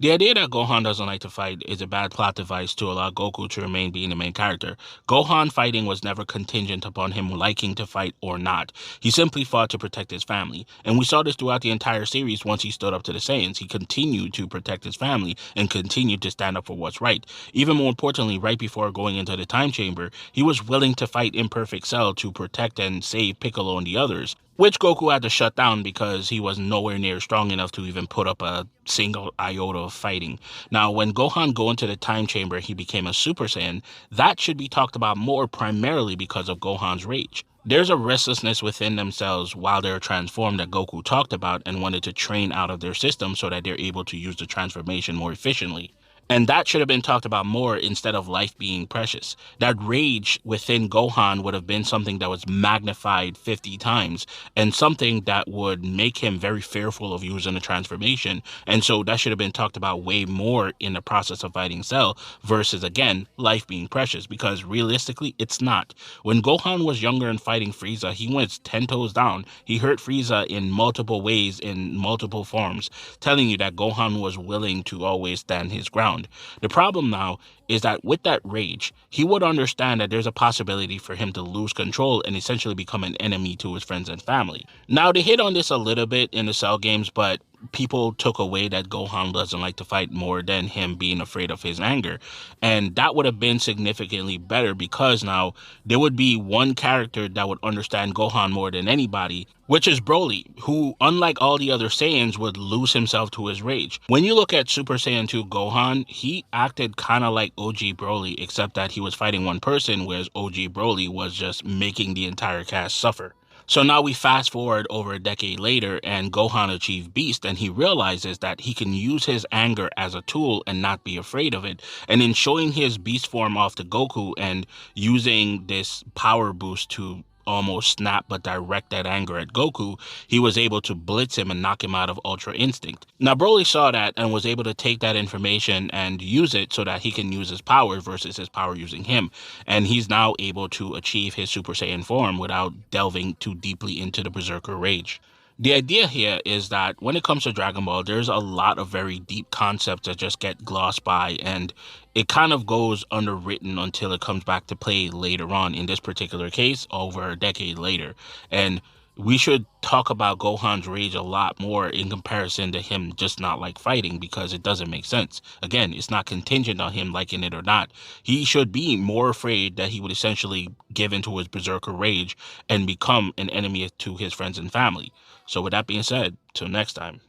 The idea that Gohan doesn't like to fight is a bad plot device to allow Goku to remain being the main character. Gohan fighting was never contingent upon him liking to fight or not. He simply fought to protect his family. And we saw this throughout the entire series once he stood up to the Saiyans. He continued to protect his family and continued to stand up for what's right. Even more importantly, right before going into the time chamber, he was willing to fight Imperfect Cell to protect and save Piccolo and the others, which Goku had to shut down because he was nowhere near strong enough to even put up a single iota of fighting. Now, when Gohan go into the time chamber, he became a Super Saiyan. That should be talked about more primarily because of Gohan's rage. There's a restlessness within themselves while they're transformed that Goku talked about and wanted to train out of their system so that they're able to use the transformation more efficiently. And that should have been talked about more instead of life being precious. That rage within Gohan would have been something that was magnified 50 times and something that would make him very fearful of using the transformation. And so that should have been talked about way more in the process of fighting Cell versus, again, life being precious, because realistically, it's not. When Gohan was younger and fighting Frieza, he went 10 toes down. He hurt Frieza in multiple ways, in multiple forms, telling you that Gohan was willing to always stand his ground. The problem now is that with that rage, he would understand that there's a possibility for him to lose control and essentially become an enemy to his friends and family. Now, they hit on this a little bit in the Cell games, but people took away that Gohan doesn't like to fight more than him being afraid of his anger. And that would have been significantly better because now there would be one character that would understand Gohan more than anybody, which is Broly, who, unlike all the other Saiyans, would lose himself to his rage. When you look at Super Saiyan 2 Gohan, he acted kind of like OG Broly, except that he was fighting one person, whereas OG Broly was just making the entire cast suffer. So now we fast forward over a decade later, and Gohan achieved Beast, and he realizes that he can use his anger as a tool and not be afraid of it. And in showing his Beast form off to Goku and using this power boost to almost snap but direct that anger at Goku, he was able to blitz him and knock him out of Ultra Instinct. Now, Broly saw that and was able to take that information and use it so that he can use his power versus his power using him. And he's now able to achieve his Super Saiyan form without delving too deeply into the Berserker Rage. The idea here is that when it comes to Dragon Ball, there's a lot of very deep concepts that just get glossed by, and it kind of goes underwritten until it comes back to play later on, in this particular case, over a decade later. And we should talk about Gohan's rage a lot more in comparison to him just not like fighting, because it doesn't make sense. Again, it's not contingent on him liking it or not. He should be more afraid that he would essentially give into his berserker rage and become an enemy to his friends and family. So with that being said, till next time.